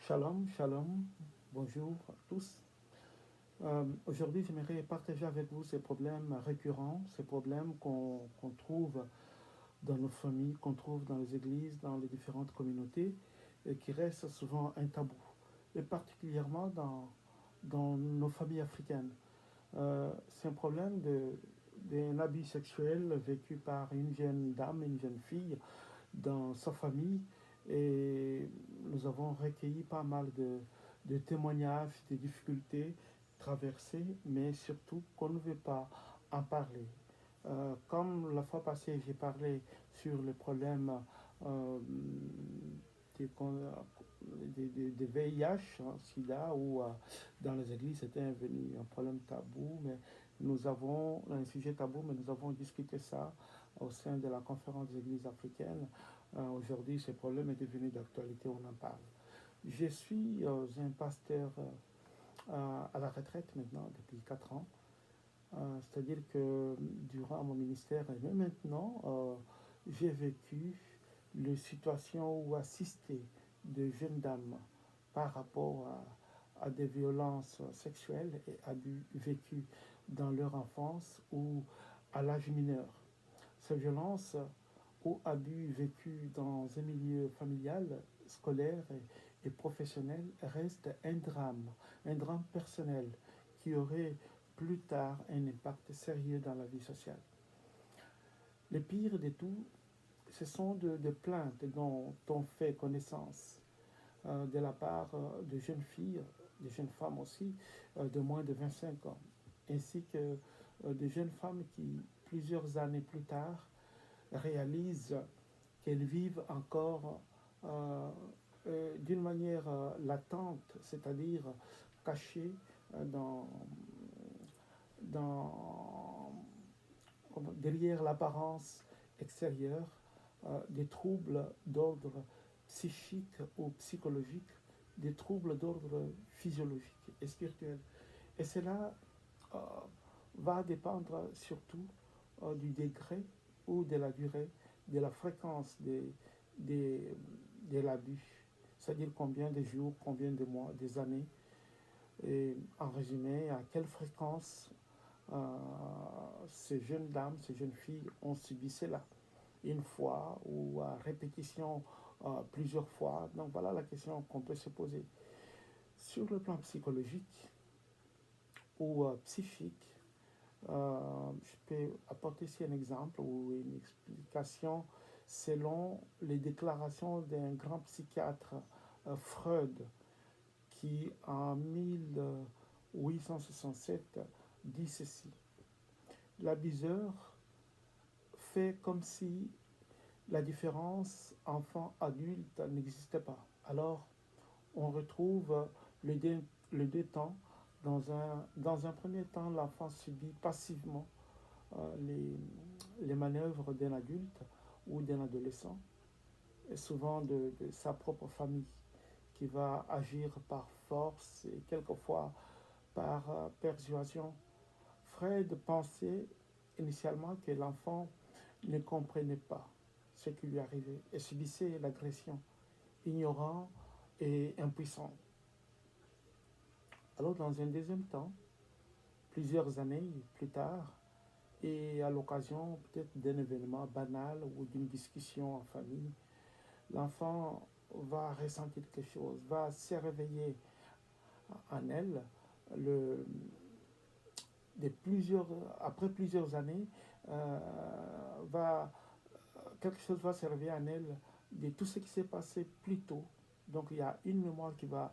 Shalom, shalom, bonjour à tous. Aujourd'hui, j'aimerais partager avec vous ces problèmes récurrents, ces problèmes qu'on trouve dans nos familles, qu'on trouve dans les églises, dans les différentes communautés, et qui restent souvent un tabou, et particulièrement dans nos familles africaines. C'est un problème d'un abus sexuel vécu par une jeune dame, une jeune fille dans sa famille, et nous avons recueilli pas mal de témoignages, de difficultés traversées, mais surtout qu'on ne veut pas en parler. Comme la fois passée, j'ai parlé sur le problème euh, des, des VIH, hein, SIDA, où dans les églises c'était devenu un problème tabou, mais nous avons un sujet tabou, mais nous avons discuté ça au sein de la conférence des églises africaines. Aujourd'hui, ce problème est devenu d'actualité, on en parle. Je suis un pasteur à la retraite maintenant depuis 4 ans. C'est-à-dire que durant mon ministère et même maintenant, j'ai vécu les situations où assister de jeunes dames par rapport à des violences sexuelles et abus vécus dans leur enfance ou à l'âge mineur. Ces violences ou abus vécus dans un milieu familial, scolaire et professionnel restent un drame personnel qui aurait plus tard un impact sérieux dans la vie sociale. Le pire de tout, ce sont de plaintes dont on fait connaissance de la part de jeunes filles, de jeunes femmes aussi, de moins de 25 ans, ainsi que de jeunes femmes qui, plusieurs années plus tard, réalisent qu'elles vivent encore d'une manière latente, c'est-à-dire cachée dans, dans, derrière l'apparence extérieure, des troubles d'ordre psychique ou psychologique, des troubles d'ordre physiologique et spirituel. Et cela euh, va dépendre surtout du degré ou de la durée, de la fréquence des, de l'abus, c'est-à-dire combien de jours, combien de mois, des années, et en résumé, à quelle fréquence ces jeunes dames, ces jeunes filles ont subi cela, une fois ou à répétition plusieurs fois. Donc voilà la question qu'on peut se poser. Sur le plan psychologique ou psychique, je peux apporter ici un exemple ou une explication selon les déclarations d'un grand psychiatre, Freud, qui en 1867 dit ceci: l'abuseur fait comme si la différence enfant-adulte n'existait pas. Alors, on retrouve les deux, les deux temps. Dans un premier temps, l'enfant subit passivement les manœuvres d'un adulte ou d'un adolescent, et souvent de sa propre famille, qui va agir par force et quelquefois par persuasion. Freud pensait initialement que l'enfant ne comprenait pas ce qui lui arrivait et subissait l'agression, ignorant et impuissant. Alors, dans un deuxième temps, plusieurs années plus tard, et à l'occasion peut-être d'un événement banal ou d'une discussion en famille, l'enfant va ressentir quelque chose, va se réveiller en elle, le, après plusieurs années, euh, va, quelque chose va se réveiller en elle de tout ce qui s'est passé plus tôt. Donc il y a une mémoire qui va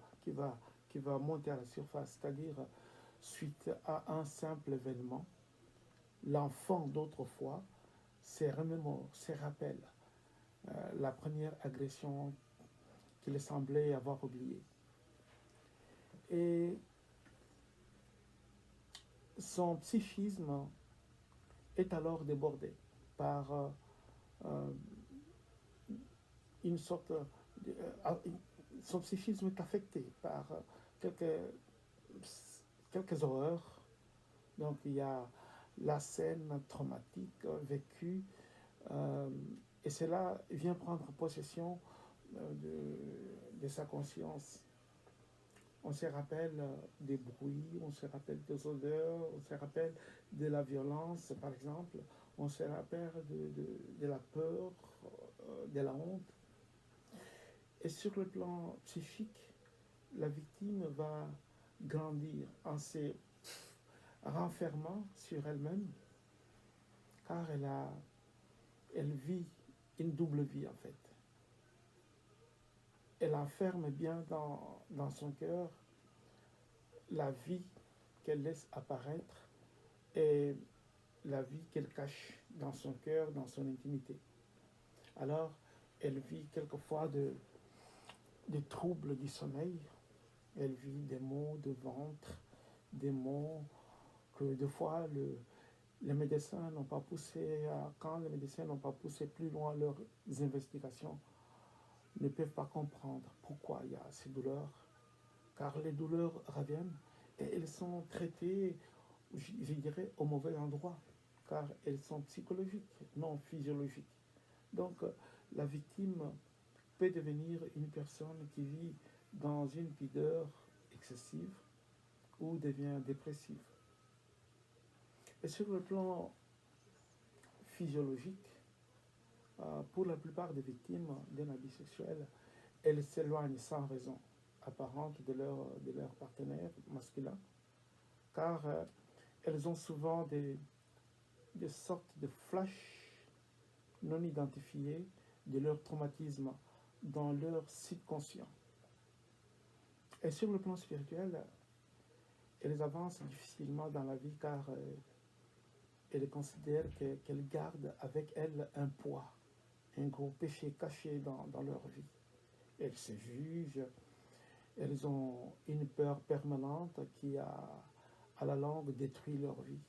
monter à la surface, c'est-à-dire suite à un simple événement, l'enfant d'autrefois se remémore, se rappelle la première agression qu'il semblait avoir oubliée. Et son psychisme est alors débordé par euh, une sorte son psychisme est affecté par quelques, quelques horreurs. Donc il y a la scène traumatique vécue, euh, et cela vient prendre possession de sa conscience. On se rappelle des bruits, on se rappelle des odeurs, on se rappelle de la violence, par exemple, on se rappelle de la peur, de la honte. Et sur le plan psychique, la victime va grandir en se renfermant sur elle-même, car elle vit une double vie en fait. Elle enferme bien dans son cœur la vie qu'elle laisse apparaître et la vie qu'elle cache dans son cœur, dans son intimité. Alors, elle vit quelquefois des troubles du sommeil, elle vit des maux de ventre, des maux que des fois les médecins n'ont pas poussé, quand les médecins n'ont pas poussé plus loin leurs investigations, ne peuvent pas comprendre pourquoi il y a ces douleurs, car les douleurs reviennent et elles sont traitées, je dirais, au mauvais endroit, car elles sont psychologiques, non physiologiques. Donc, la victime peut devenir une personne qui vit dans une pudeur excessive ou devient dépressive. Et sur le plan physiologique, pour la plupart des victimes d'un abus sexuel, elles s'éloignent sans raison apparente de leur partenaire masculin, car elles ont souvent des sortes de flashs non identifiés de leur traumatisme dans leur subconscient. Et sur le plan spirituel, elles avancent difficilement dans la vie car elles considèrent qu'elles gardent avec elles un poids, un gros péché caché dans leur vie. Elles se jugent, elles ont une peur permanente qui a à la longue détruit leur vie.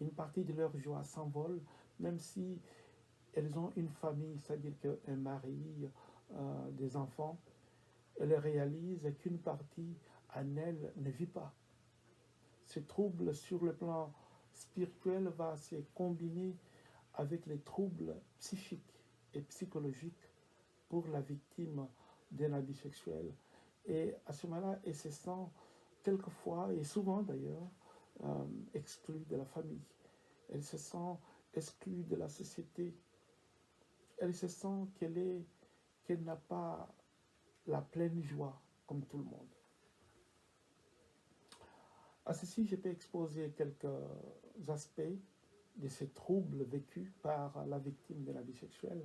Une partie de leur joie s'envole, même si elles ont une famille, c'est-à-dire qu'un mari, des enfants, elles réalisent qu'une partie en elles ne vit pas. Ce trouble sur le plan spirituel va se combiner avec les troubles psychiques et psychologiques pour la victime d'un abus sexuel. Et à ce moment-là, elle se sent quelquefois, et souvent d'ailleurs, exclue de la famille. Elle se sent exclue de la société. Elle se sent qu'elle n'a pas la pleine joie comme tout le monde. À ceci, je peux exposer quelques aspects de ces troubles vécus par la victime de l'abus sexuel.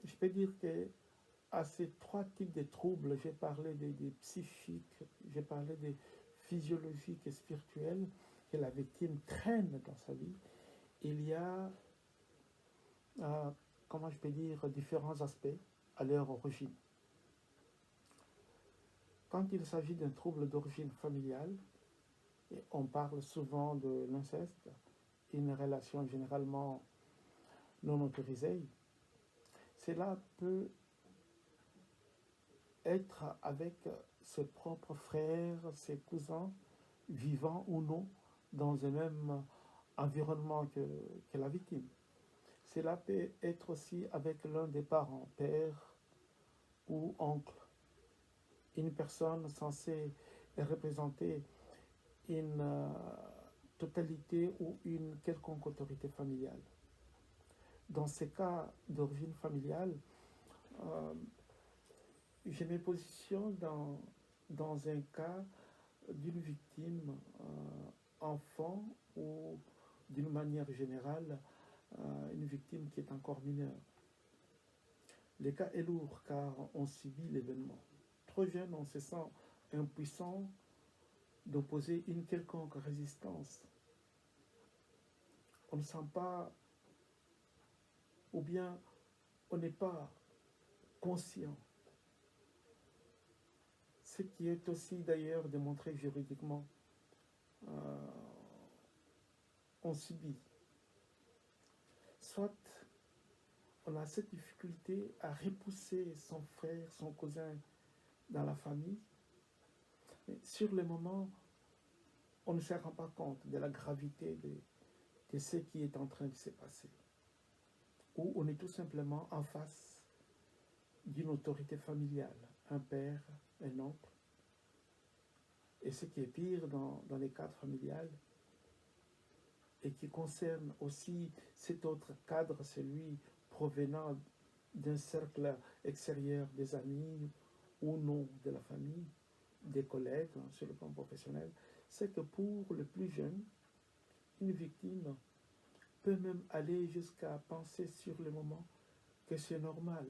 Je peux dire que à ces trois types de troubles, j'ai parlé des psychiques, j'ai parlé des physiologiques et spirituels que la victime traîne dans sa vie. Il y a, comment je peux dire, différents aspects à leur origine. Quand il s'agit d'un trouble d'origine familiale, et on parle souvent de l'inceste, une relation généralement non autorisée, cela peut être avec ses propres frères, ses cousins, vivants ou non, dans un même environnement que la victime. Cela peut être aussi avec l'un des parents, père ou oncle, une personne censée représenter une totalité ou une quelconque autorité familiale. Dans ces cas d'origine familiale, euh, je me positionne dans un cas d'une victime enfant ou d'une manière générale une victime qui est encore mineure. Le cas est lourd car on subit l'événement. Trop jeune, on se sent impuissant d'opposer une quelconque résistance. On ne sent pas, ou bien on n'est pas conscient. Ce qui est aussi d'ailleurs démontré juridiquement. On subit. Soit on a cette difficulté à repousser son frère, son cousin dans la famille, mais sur le moment, on ne se rend pas compte de la gravité de ce qui est en train de se passer. Ou on est tout simplement en face d'une autorité familiale, un père, un oncle. Et ce qui est pire dans les cadres familiales, et qui concerne aussi cet autre cadre, celui provenant d'un cercle extérieur des amis ou non de la famille, des collègues sur le plan professionnel, c'est que pour le plus jeune, une victime peut même aller jusqu'à penser sur le moment que c'est normal.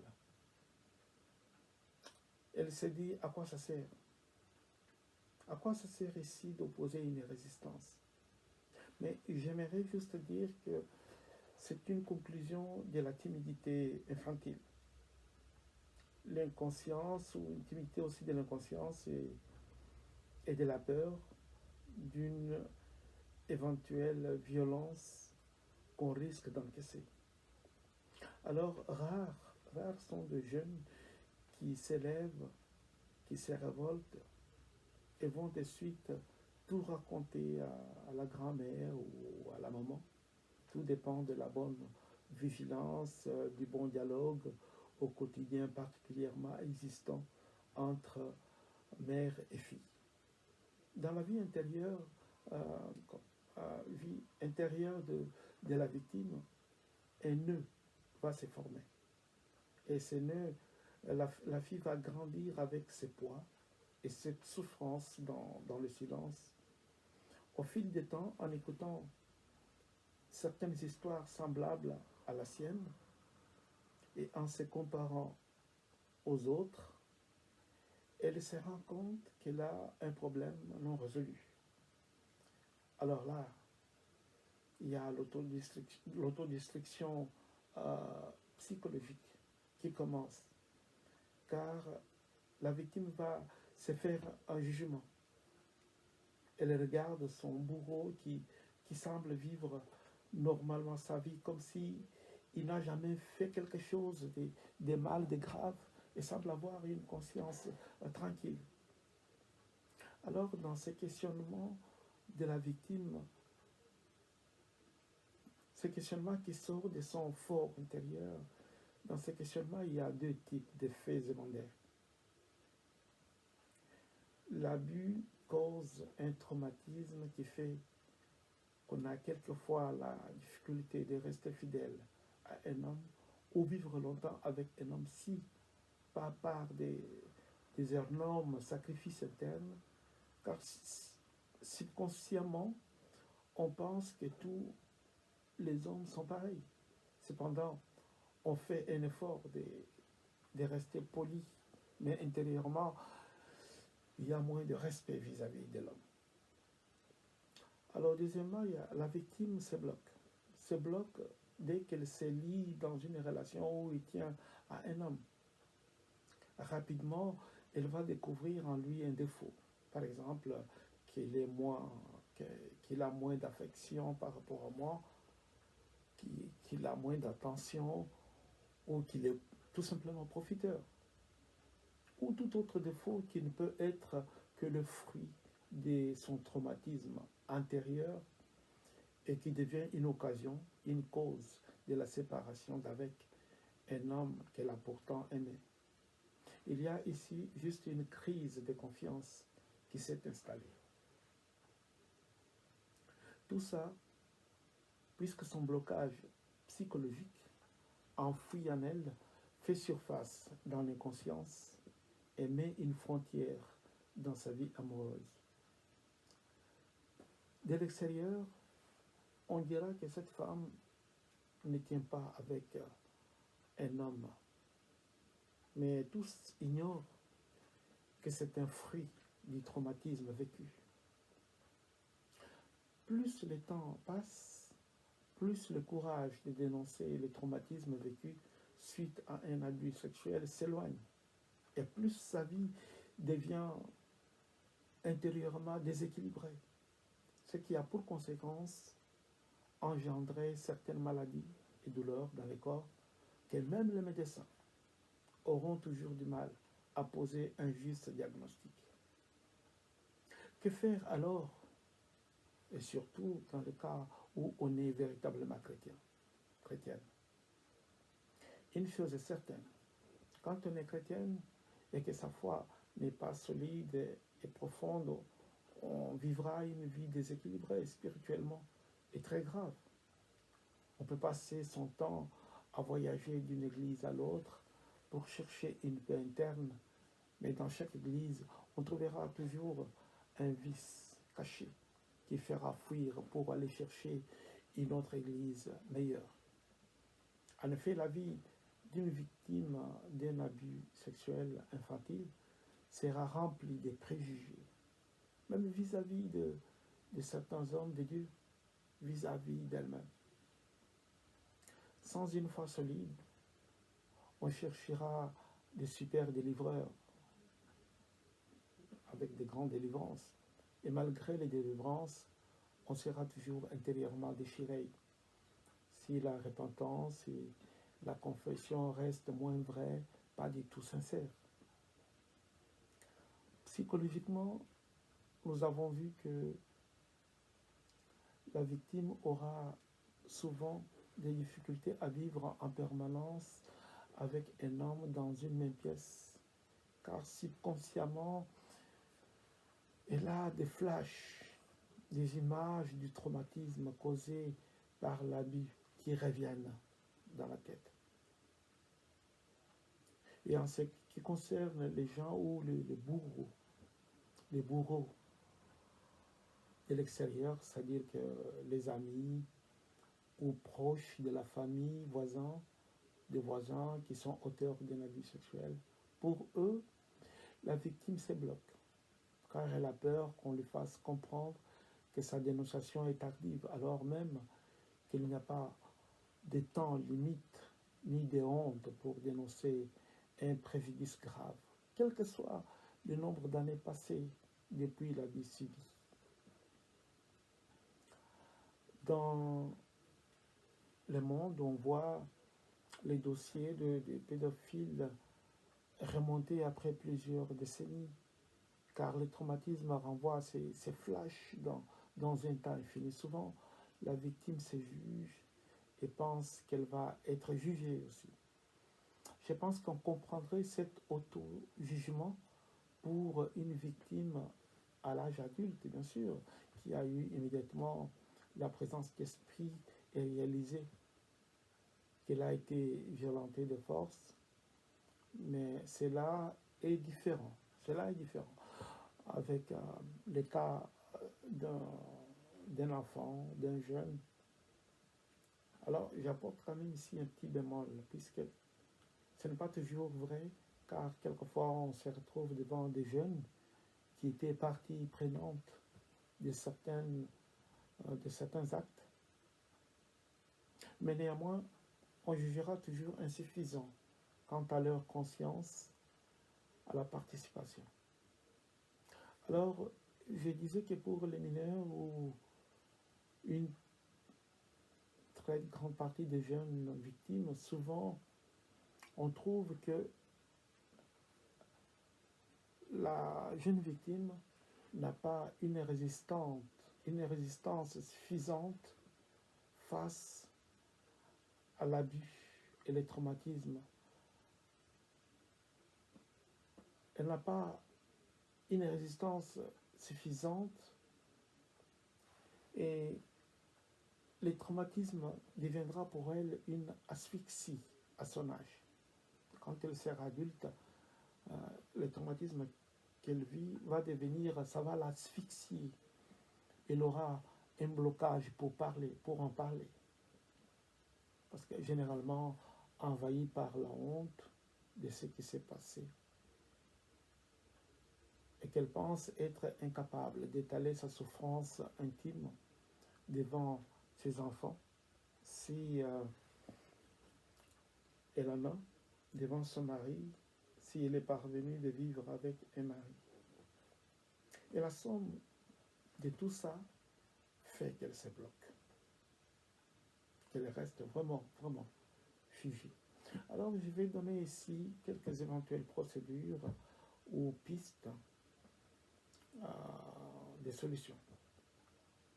Elle se dit à quoi ça sert? À quoi ça sert ici d'opposer une résistance? Mais j'aimerais juste dire que c'est une conclusion de la timidité infantile. L'inconscience, ou une timidité aussi de l'inconscience et de la peur d'une éventuelle violence qu'on risque d'encaisser. Alors, rares sont de jeunes qui s'élèvent, qui se révoltent et vont de suite tout raconter à la grand-mère ou à la maman. Tout dépend de la bonne vigilance, du bon dialogue au quotidien particulièrement existant entre mère et fille. Dans la vie intérieure, euh, vie intérieure de la victime, un nœud va se former. Et ce nœud, la fille va grandir avec ses poids et cette souffrance dans le silence. Au fil du temps, en écoutant certaines histoires semblables à la sienne et en se comparant aux autres, elle se rend compte qu'elle a un problème non résolu. Alors là, il y a l'autodestruction psychologique qui commence, car la victime va se faire un jugement. Elle regarde son bourreau qui semble vivre normalement sa vie comme si il n'a jamais fait quelque chose de mal, de grave, et semble avoir une conscience tranquille. Alors, dans ces questionnements de la victime, ce questionnement qui sort de son fort intérieur, dans ce questionnement, il y a deux types d'effets secondaires. L'abus cause un traumatisme qui fait qu'on a quelquefois la difficulté de rester fidèle à un homme ou vivre longtemps avec un homme si, pas par des énormes sacrifices internes, car subconsciemment, on pense que tous les hommes sont pareils. Cependant, on fait un effort de rester poli, mais intérieurement, il y a moins de respect vis-à-vis de l'homme. Alors, deuxièmement, la victime se bloque. Se bloque dès qu'elle se lie dans une relation où il tient à un homme. Rapidement, elle va découvrir en lui un défaut. Par exemple, qu'il a moins d'affection par rapport à moi, qu'il a moins d'attention, ou qu'il est tout simplement profiteur. Ou tout autre défaut qui ne peut être que le fruit de son traumatisme intérieur et qui devient une occasion, une cause de la séparation d'avec un homme qu'elle a pourtant aimé. Il y a ici juste une crise de confiance qui s'est installée. Tout ça, puisque son blocage psychologique, enfoui en elle, fait surface dans l'inconscience et met une frontière dans sa vie amoureuse. De l'extérieur, on dira que cette femme ne tient pas avec un homme. Mais tous ignorent que c'est un fruit du traumatisme vécu. Plus le temps passe, plus le courage de dénoncer le traumatisme vécu suite à un abus sexuel s'éloigne. Et plus sa vie devient intérieurement déséquilibrée. Ce qui a pour conséquence engendrer certaines maladies et douleurs dans le corps que même les médecins auront toujours du mal à poser un juste diagnostic. Que faire alors? Et surtout dans le cas où on est véritablement chrétienne. Une chose est certaine, Quand on est chrétienne et que sa foi n'est pas solide et profonde, on vivra une vie déséquilibrée spirituellement et très grave. On peut passer son temps à voyager d'une église à l'autre pour chercher une paix interne, mais dans chaque église, on trouvera toujours un vice caché qui fera fuir pour aller chercher une autre église meilleure. En effet, la vie d'une victime d'un abus sexuel infantile sera remplie de préjugés, même vis-à-vis de certains hommes de Dieu, vis-à-vis d'elle-même. Sans une foi solide, on cherchera des super délivreurs avec des grandes délivrances. Et malgré les délivrances, on sera toujours intérieurement déchiré. Si la repentance et la confession restent moins vraies, pas du tout sincères. Psychologiquement, nous avons vu que la victime aura souvent des difficultés à vivre en permanence avec un homme dans une même pièce, car subconsciemment, elle a des flashs, des images du traumatisme causé par l'abus qui reviennent dans la tête. Et en ce qui concerne les gens ou les bourreaux de l'extérieur, c'est-à-dire que les amis ou proches de la famille, voisins, des voisins qui sont auteurs d'un abus sexuel, pour eux, la victime se bloque, car elle a peur qu'on lui fasse comprendre que sa dénonciation est tardive, alors même qu'il n'y a pas de temps limite ni de honte pour dénoncer un préjudice grave, quel que soit le nombre d'années passées depuis l'abus subi. Dans le monde, on voit les dossiers de pédophiles remonter après plusieurs décennies, car le traumatisme renvoie à ces flashs dans un temps infini. Souvent, la victime se juge et pense qu'elle va être jugée aussi. Je pense qu'on comprendrait cet auto-jugement pour une victime à l'âge adulte, bien sûr, qui a eu immédiatement la présence d'esprit et réalisé qu'elle a été violentée de force, mais cela est différent. Cela est différent avec le cas d'un enfant, d'un jeune. Alors, j'apporte quand même ici un petit bémol, puisque ce n'est pas toujours vrai, car quelquefois on se retrouve devant des jeunes qui étaient partie prenante de certains actes, mais néanmoins, on jugera toujours insuffisant quant à leur conscience, à la participation. Alors, je disais que pour les mineurs ou une très grande partie des jeunes victimes, souvent, on trouve que la jeune victime n'a pas une résistance suffisante face à l'abus et les traumatismes. Elle n'a pas une résistance suffisante et le traumatisme deviendra pour elle une asphyxie à son âge. Quand elle sera adulte, le traumatisme qu'elle vit va devenir, ça va l'asphyxier. Elle aura un blocage pour en parler. Parce que généralement, envahie par la honte de ce qui s'est passé. Et qu'elle pense être incapable d'étaler sa souffrance intime devant ses enfants, si elle en a, devant son mari, si elle est parvenue de vivre avec un mari. Et la somme de tout ça fait qu'elle se bloque, qu'elle reste vraiment, vraiment figée. Alors je vais donner ici quelques éventuelles procédures ou pistes des solutions.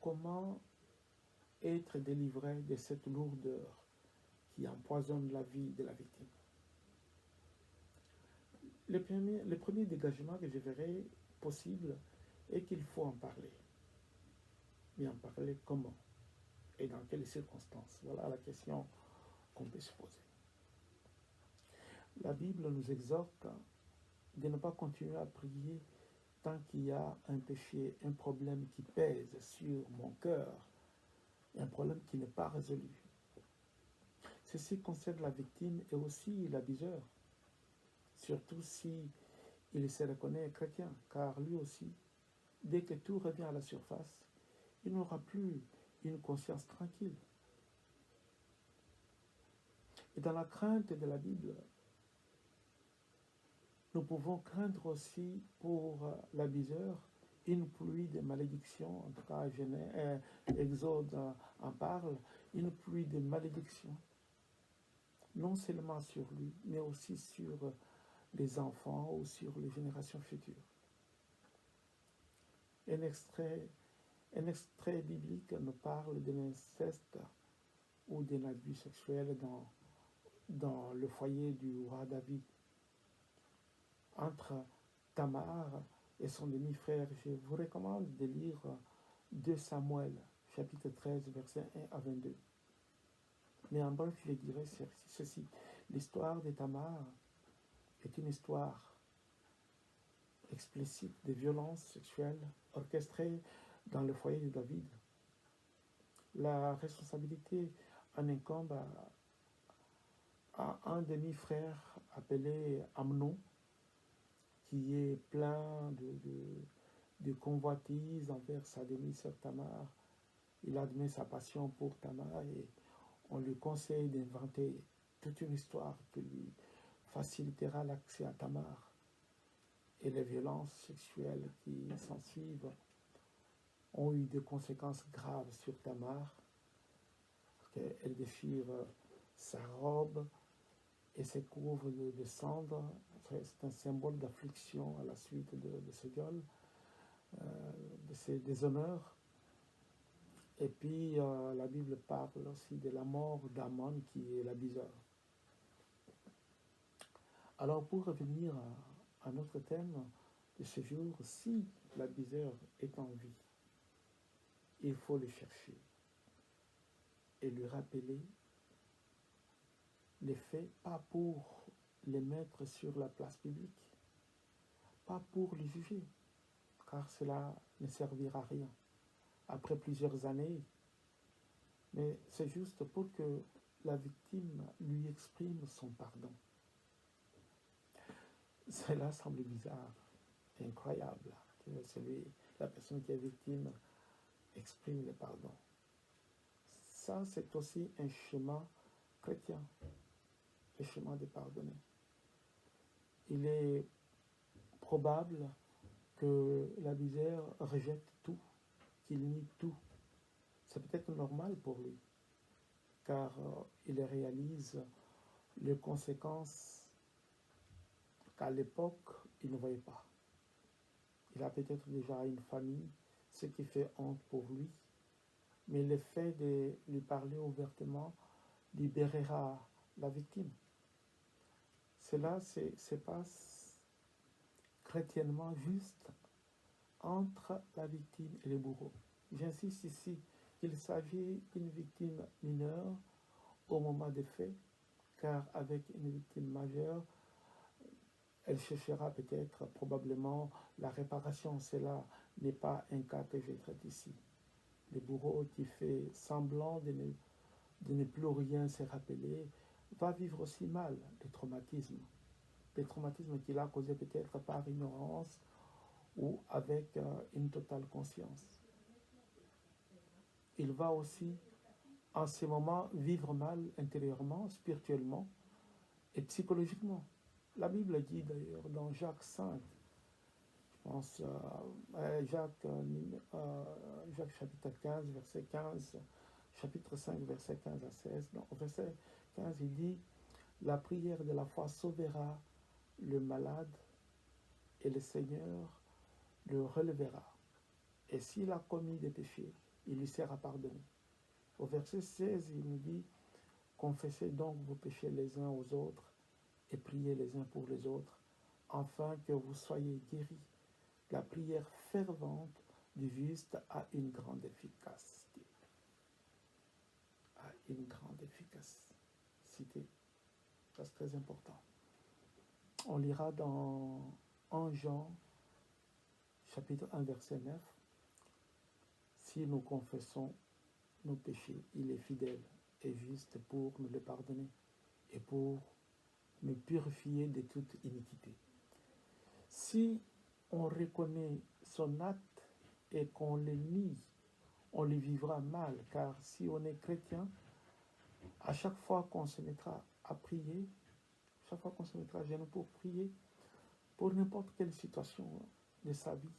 Comment être délivré de cette lourdeur qui empoisonne la vie de la victime? le premier dégagement que je verrais possible est qu'il faut en parler. Mais en parler comment et dans quelles circonstances? Voilà la question qu'on peut se poser. La Bible nous exhorte de ne pas continuer à prier tant qu'il y a un péché, un problème qui pèse sur mon cœur, un problème qui n'est pas résolu. Ceci concerne la victime et aussi l'abuseur, surtout si il se reconnaît chrétien, car lui aussi, dès que tout revient à la surface, il n'aura plus une conscience tranquille. Et dans la crainte de la Bible, nous pouvons craindre aussi pour l'abuseur une pluie de malédictions, en tout cas Exode en parle, une pluie de malédictions, non seulement sur lui, mais aussi sur les enfants ou sur les générations futures. Un extrait biblique nous parle de l'inceste ou d'un abus sexuel dans le foyer du roi David, entre Tamar et son demi-frère. Je vous recommande de lire 2 Samuel, chapitre 13, versets 1 à 22. Mais en bref, je dirais ceci. L'histoire de Tamar est une histoire explicite de violences sexuelles orchestrées dans le foyer de David. La responsabilité en incombe à un demi-frère appelé Amnon, qui est plein de convoitise envers sa demi-sœur Tamar. Il admet sa passion pour Tamar et on lui conseille d'inventer toute une histoire qui lui facilitera l'accès à Tamar. Et les violences sexuelles qui s'ensuivent ont eu des conséquences graves sur Tamar. Elle déchire sa robe et se couvre de cendres. C'est un symbole d'affliction à la suite de ce viol, de ces déshonneurs. Et puis la Bible parle aussi de la mort d'Amon qui est l'abuseur. Alors pour revenir à notre thème de ce jour, si l'abuseur est en vie, il faut le chercher et lui rappeler les faits, pas pour les mettre sur la place publique, pas pour les juger, car cela ne servira à rien après plusieurs années, mais c'est juste pour que la victime lui exprime son pardon. Cela semble bizarre, incroyable, que la personne qui est victime exprime le pardon. Ça, c'est aussi un chemin chrétien, le chemin de pardonner. Il est probable que l'abuseur rejette tout, qu'il nie tout. C'est peut-être normal pour lui, car il réalise les conséquences qu'à l'époque, il ne voyait pas. Il a peut-être déjà une famille, ce qui fait honte pour lui, mais le fait de lui parler ouvertement libérera la victime. Cela se passe chrétiennement juste entre la victime et le bourreau. J'insiste ici qu'il s'agit d'une victime mineure au moment des faits, car avec une victime majeure, elle cherchera peut-être probablement la réparation. Cela n'est pas un cas que je traite ici. Le bourreau qui fait semblant de ne plus rien se rappeler va vivre aussi mal des traumatismes qu'il a causés peut-être par ignorance ou avec une totale conscience. Il va aussi en ce moment vivre mal intérieurement, spirituellement et psychologiquement. La Bible dit d'ailleurs dans Jacques 5, je pense Jacques chapitre 15, verset 15, chapitre 5, verset 15 à 16. Donc, au verset 15, il dit « La prière de la foi sauvera le malade et le Seigneur le relèvera. Et s'il a commis des péchés, il lui sera pardonné. » Au verset 16, il nous dit « Confessez donc vos péchés les uns aux autres et priez les uns pour les autres afin que vous soyez guéris. La prière fervente du juste a une grande efficacité. A une grande efficacité. Ça, c'est très important. On lira dans 1 Jean, chapitre 1, verset 9. Si nous confessons nos péchés, il est fidèle et juste pour nous les pardonner et pour nous purifier de toute iniquité. Si on reconnaît son acte et qu'on le nie, on le vivra mal, car si on est chrétien, à chaque fois qu'on se mettra à prier, chaque fois qu'on se mettra à genoux pour prier, pour n'importe quelle situation de sa vie,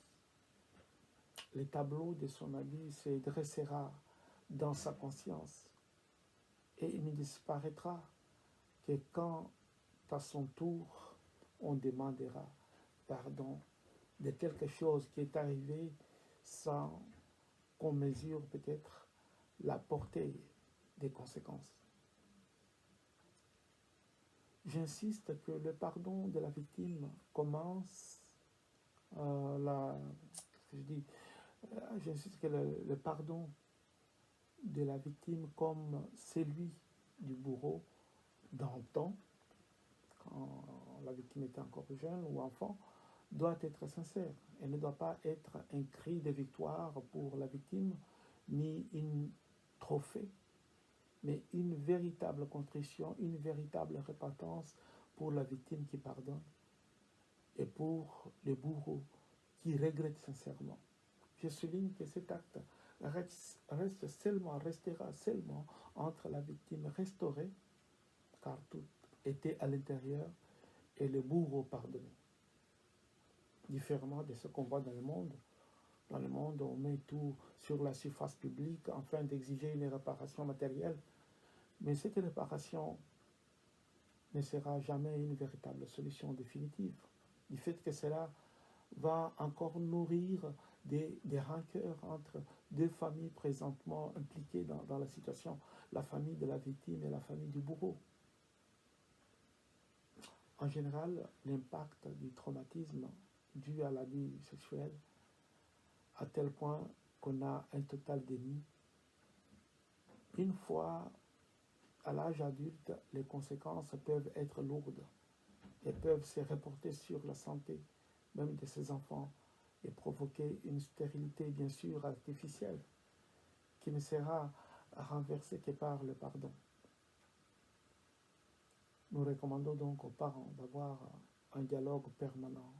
le tableau de son avis se dressera dans sa conscience et il ne disparaîtra que quand, à son tour, on demandera pardon de quelque chose qui est arrivé sans qu'on mesure peut-être la portée des conséquences. J'insiste que le pardon de la victime commence j'insiste que le pardon de la victime comme celui du bourreau dans le temps, quand la victime était encore jeune ou enfant, doit être sincère et ne doit pas être un cri de victoire pour la victime, ni une trophée, mais une véritable contrition, une véritable repentance pour la victime qui pardonne et pour le bourreau qui regrette sincèrement. Je souligne que cet acte restera seulement entre la victime restaurée, car tout était à l'intérieur, et le bourreau pardonné. Différemment de ce qu'on voit dans le monde. Dans le monde, on met tout sur la surface publique afin d'exiger une réparation matérielle. Mais cette réparation ne sera jamais une véritable solution définitive. Du fait que cela va encore nourrir des rancœurs entre deux familles présentement impliquées dans la situation, la famille de la victime et la famille du bourreau. En général, l'impact du traumatisme dû à l'abus sexuel, à tel point qu'on a un total déni. Une fois à l'âge adulte, les conséquences peuvent être lourdes et peuvent se reporter sur la santé même de ces enfants et provoquer une stérilité bien sûr artificielle qui ne sera renversée que par le pardon. Nous recommandons donc aux parents d'avoir un dialogue permanent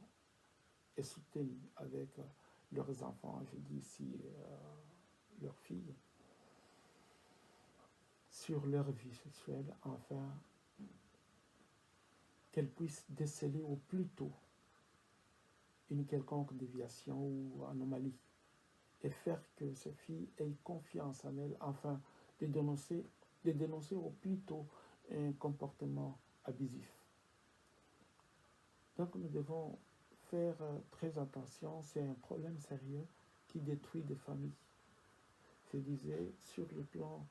et soutenu avec leurs enfants, je dis ici leurs filles, sur leur vie sexuelle, afin qu'elles puissent déceler au plus tôt une quelconque déviation ou anomalie et faire que ces filles aient confiance en elles afin de dénoncer au plus tôt un comportement abusif. Donc nous devons faire très attention, c'est un problème sérieux qui détruit des familles. Je disais, sur le plan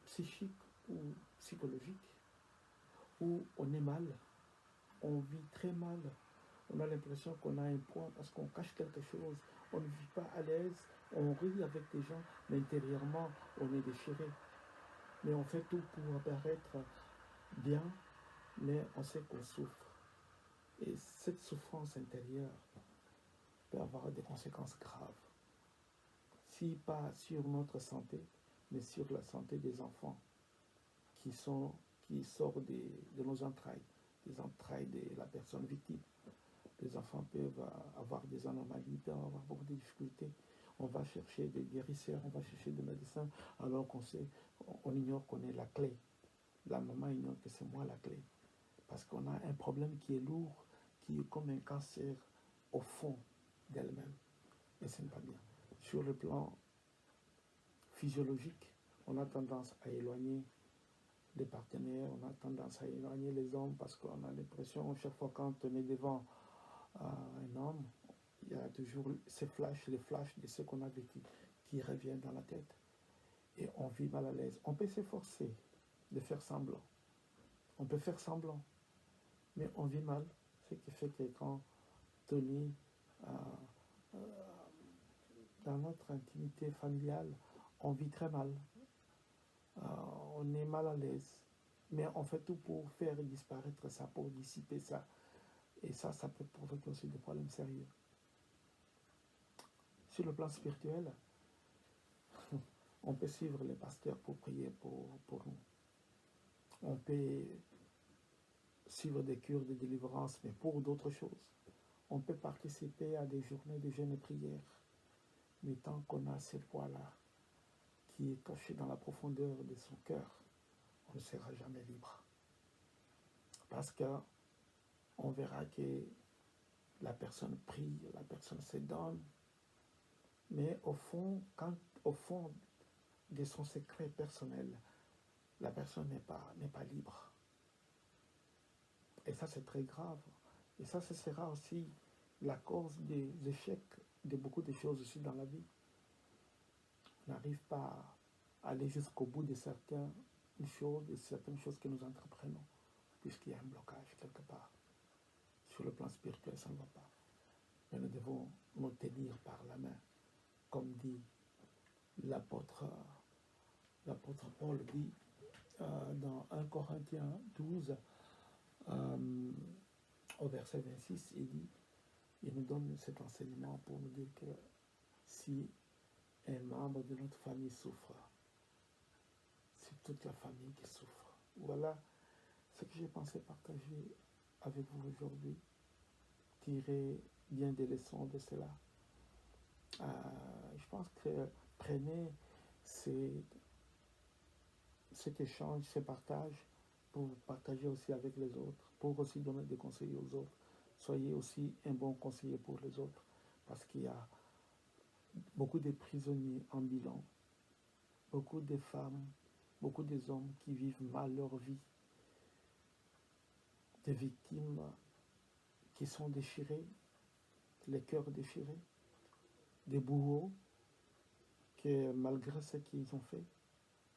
psychique ou psychologique, où on est mal, on vit très mal, on a l'impression qu'on a un point parce qu'on cache quelque chose, on ne vit pas à l'aise, on rit avec des gens, mais intérieurement, on est déchiré. Mais on fait tout pour apparaître bien, mais on sait qu'on souffre. Et cette souffrance intérieure peut avoir des conséquences graves. Si pas sur notre santé, mais sur la santé des enfants qui sortent de nos entrailles, des entrailles de la personne victime. Les enfants peuvent avoir des anomalies, peuvent avoir beaucoup de difficultés. On va chercher des guérisseurs, on va chercher des médecins, alors on ignore qu'on est la clé. La maman ignore que c'est moi la clé. Parce qu'on a un problème qui est lourd, qui est comme un cancer au fond d'elle-même. Et ce n'est pas bien. Sur le plan physiologique, on a tendance à éloigner les partenaires, on a tendance à éloigner les hommes parce qu'on a l'impression, chaque fois quand on est devant un homme, il y a toujours les flashs de ce qu'on a vécu qui reviennent dans la tête. Et on vit mal à l'aise. On peut s'efforcer de faire semblant. On peut faire semblant. mais on vit mal. Ce qui fait que quand Tony, euh, euh, dans notre intimité familiale, on vit très mal. Euh, on est mal à l'aise. Mais on fait tout pour faire disparaître ça, pour dissiper ça. Et ça peut provoquer aussi des problèmes sérieux. Sur le plan spirituel, on peut suivre les pasteurs pour prier pour nous. On peut suivre des cures de délivrance, mais pour d'autres choses. On peut participer à des journées de jeûne et prière. Mais tant qu'on a cette foi-là, qui est cachée dans la profondeur de son cœur, on ne sera jamais libre. Parce qu'on verra que la personne prie, la personne se donne, mais au fond de son secret personnel, la personne n'est pas libre. Et ça, c'est très grave. Et ça, ce sera aussi la cause des échecs de beaucoup de choses aussi dans la vie. On n'arrive pas à aller jusqu'au bout de certaines choses que nous entreprenons, puisqu'il y a un blocage quelque part. Sur le plan spirituel, ça ne va pas. Mais nous devons nous tenir par la main, comme dit l'apôtre Paul dit dans 1 Corinthiens 12, au verset 26, il nous donne cet enseignement pour nous dire que si un membre de notre famille souffre, c'est toute la famille qui souffre. Voilà ce que j'ai pensé partager avec vous aujourd'hui. Tirer bien des leçons de cela. Je pense que prenez cet échange, ces partages pour partager aussi avec les autres, pour aussi donner des conseils aux autres. Soyez aussi un bon conseiller pour les autres, parce qu'il y a beaucoup de prisonniers ambulants, beaucoup de femmes, beaucoup d'hommes qui vivent mal leur vie, des victimes qui sont déchirées, les cœurs déchirés, des bourreaux qui, malgré ce qu'ils ont fait,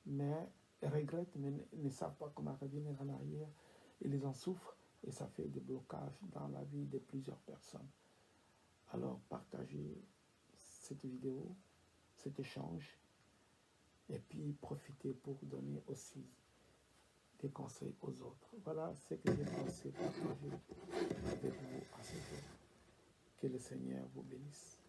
mais regrettent, mais ne savent pas comment revenir en arrière. Ils en souffrent et ça fait des blocages dans la vie de plusieurs personnes. Alors partagez cette vidéo, cet échange, et puis profitez pour donner aussi des conseils aux autres. Voilà ce que j'ai pensé partager avec vous à ce jour. Que le Seigneur vous bénisse.